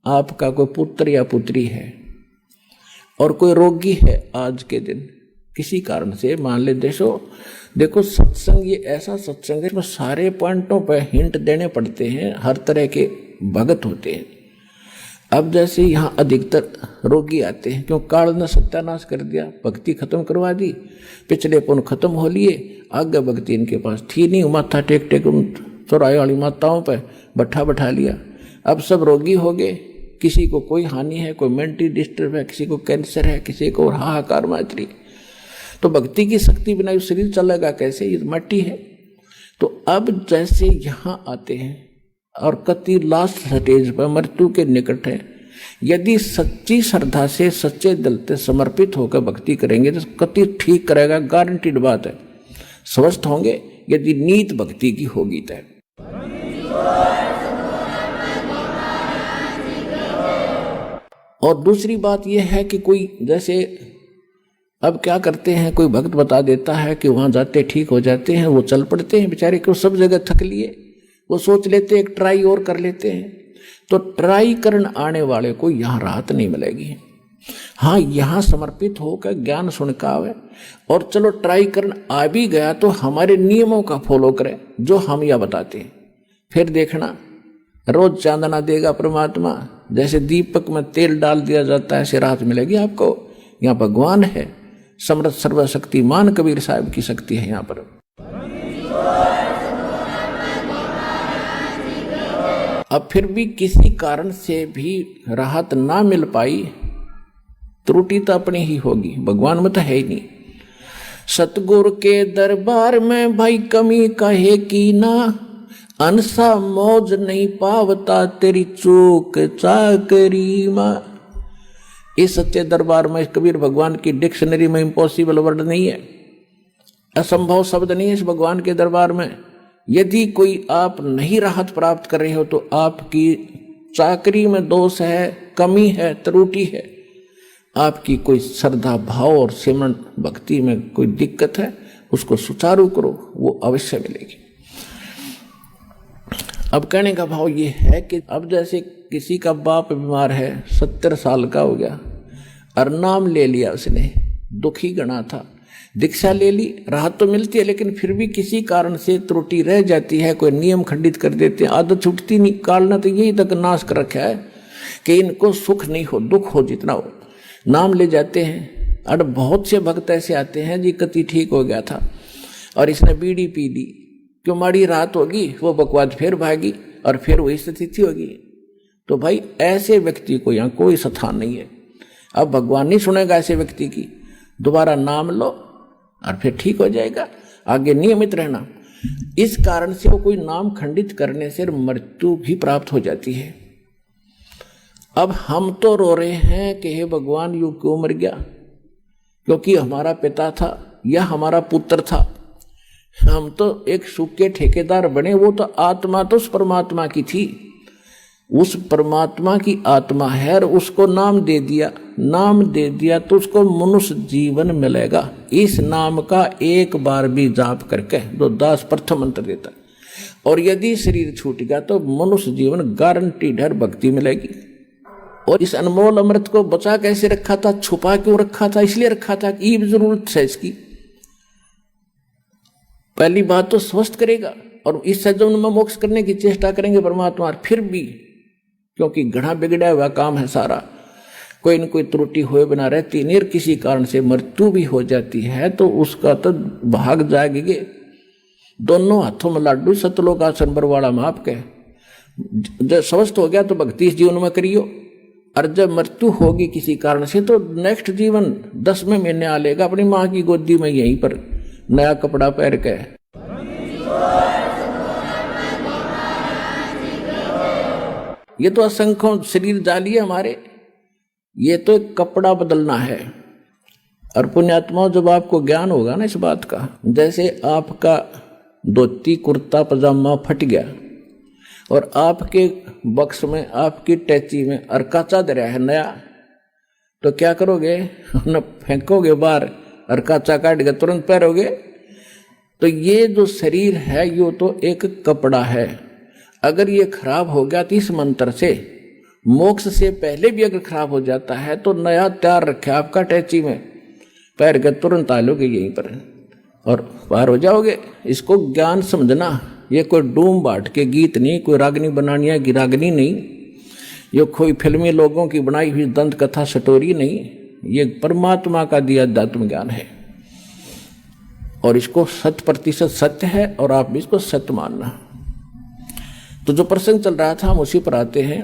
आपका कोई पुत्र या पुत्री है और कोई रोगी है आज के दिन किसी कारण से, मान ले देखो सत्संग ये ऐसा सत्संग है इसमें सारे पॉइंटों पर हिंट देने पड़ते हैं, हर तरह के भगत होते हैं। अब जैसे यहाँ अधिकतर रोगी आते हैं, क्यों काल ने सत्यानाश कर दिया, भक्ति खत्म करवा दी, पिछले पुण्य खत्म हो लिए, आगे भक्ति इनके पास थी नहीं, माथा टेक टेक उन चौराहे वाली माताओं पर बैठा लिया। अब सब रोगी हो गए, किसी को कोई हानि है, कोई मेंटली डिस्टर्ब है, किसी को कैंसर है, किसी को हाहाकार मात्री। तो भक्ति की शक्ति बिना ये शरीर चलेगा कैसे, ये मट्टी है। तो अब जैसे यहाँ आते हैं और कति लास्ट स्टेज पर मृत्यु के निकट है, यदि सच्ची श्रद्धा से सच्चे दिल से समर्पित होकर भक्ति करेंगे तो कति ठीक करेगा, गारंटीड बात है, स्वस्थ होंगे यदि नीत भक्ति की होगी तय। और दूसरी बात यह है कि कोई जैसे अब क्या करते हैं, कोई भक्त बता देता है कि वहां जाते ठीक हो जाते हैं, वो चल पड़ते हैं बेचारे, क्यों सब जगह थक लिए, वो सोच लेते एक ट्राई और कर लेते हैं। तो ट्राई करने आने वाले को यहाँ राहत नहीं मिलेगी। हाँ, यहाँ समर्पित होकर ज्ञान सुन का आवे और चलो ट्राई करने आ भी गया तो हमारे नियमों का फॉलो करे जो हम यह बताते हैं, फिर देखना रोज चांदना देगा परमात्मा, जैसे दीपक में तेल डाल दिया जाता है ऐसे राहत मिलेगी आपको। यहाँ भगवान है, समर्थ सर्वशक्तिमान कबीर साहब की शक्ति है यहाँ पर। अब फिर भी किसी कारण से भी राहत ना मिल पाई, त्रुटि तो अपनी ही होगी, भगवान में तो है ही नहीं। सतगुरु के दरबार में भाई कमी कहे की ना, अनसा मौज नहीं पावता तेरी चूक चाकरी मां। इस सच्चे दरबार में कबीर भगवान की डिक्शनरी में इम्पॉसिबल वर्ड नहीं है, असंभव शब्द नहीं है इस भगवान के दरबार में। यदि कोई आप नहीं राहत प्राप्त कर रहे हो तो आपकी चाकरी में दोष है, कमी है, त्रुटि है, आपकी कोई श्रद्धा भाव और सिमरन भक्ति में कोई दिक्कत है, उसको सुचारू करो, वो अवश्य मिलेगी। अब कहने का भाव ये है कि अब जैसे किसी का बाप बीमार है, 70 साल का हो गया और नाम ले लिया उसने, दुखी गणा था, दीक्षा ले ली, राहत तो मिलती है, लेकिन फिर भी किसी कारण से त्रुटि रह जाती है, कोई नियम खंडित कर देते हैं, आदत छूटती नहीं। काल ने तो यही तक नाश कर रखा है कि इनको सुख नहीं हो, दुख हो जितना हो, नाम ले जाते हैं। और बहुत से भक्त ऐसे आते हैं जी कति ठीक हो गया था और इसने बीड़ी पी ली, क्यों माड़ी रात होगी, वो बकवाद फिर भागी और फिर वही स्थिति होगी। तो भाई ऐसे व्यक्ति को यहाँ कोई स्थान नहीं है। अब भगवान नहीं सुनेगा ऐसे व्यक्ति की, दोबारा नाम लो और फिर ठीक हो जाएगा, आगे नियमित रहना। इस कारण से वो कोई नाम खंडित करने से मृत्यु भी प्राप्त हो जाती है। अब हम तो रो रहे हैं कि हे भगवान यू क्यों मर गया, क्योंकि हमारा पिता था या हमारा पुत्र था, हम तो एक सुख के ठेकेदार बने, वो तो आत्मा तो उस परमात्मा की थी, उस परमात्मा की आत्मा है और उसको नाम दे दिया तो उसको मनुष्य जीवन मिलेगा। इस नाम का एक बार भी जाप करके दो दास प्रथम मंत्र देता, और यदि शरीर छूट गया तो मनुष्य जीवन गारंटीड है, भक्ति मिलेगी। और इस अनमोल अमृत को बचा कैसे रखा था, छुपा क्यों रखा था, इसलिए रखा था कि ये जरूरत है इसकी। पहली बात तो स्वस्थ करेगा और इस सज्जन में मोक्ष करने की चेष्टा करेंगे परमात्मा, और फिर भी क्योंकि घड़ा बिगड़ा हुआ काम है सारा, कोई न कोई त्रुटि हुए बिना रहती नहीं, किसी कारण से मृत्यु भी हो जाती है तो उसका तो भाग जाएंगे। दोनों हाथों में लाडू, सतलोक आसन बरवाड़ा में आपके। जब स्वस्थ हो गया तो भक्ति इस जीवन में करियो, और जब मृत्यु होगी किसी कारण से तो नेक्स्ट जीवन 10वें महीने आ लेगा अपनी माँ की गोदी में, यहीं पर नया कपड़ा पहन के। ये तो असंख्यों शरीर जाली है हमारे, ये तो एक कपड़ा बदलना है। और पुण्यात्माओं, जब आपको ज्ञान होगा ना इस बात का, जैसे आपका धोती कुर्ता पजामा फट गया और आपके बक्स में, आपकी टैची में अरकाचा दरिया है नया, तो क्या करोगे, न फेंकोगे बाहर, अरकाचा काट के तुरंत पहनोगे। तो ये जो शरीर है ये तो एक कपड़ा है, अगर ये खराब हो गया तो इस मंत्र से मोक्ष से पहले भी अगर खराब हो जाता है तो नया तैयार रखे आपका टैची में, पैर के तुरंत आ लोगे यहीं पर और पार हो जाओगे। इसको ज्ञान समझना, ये कोई डूम बाट के गीत नहीं, कोई रागनी बनानी है गिरागनी नहीं, ये कोई फिल्मी लोगों की बनाई हुई दंत कथा स्टोरी नहीं, ये परमात्मा का दिया अध्यात्म ज्ञान है और इसको 100% सत्य है और आप भी इसको सत्य मानना। तो जो प्रसंग चल रहा था हम उसी पर आते हैं।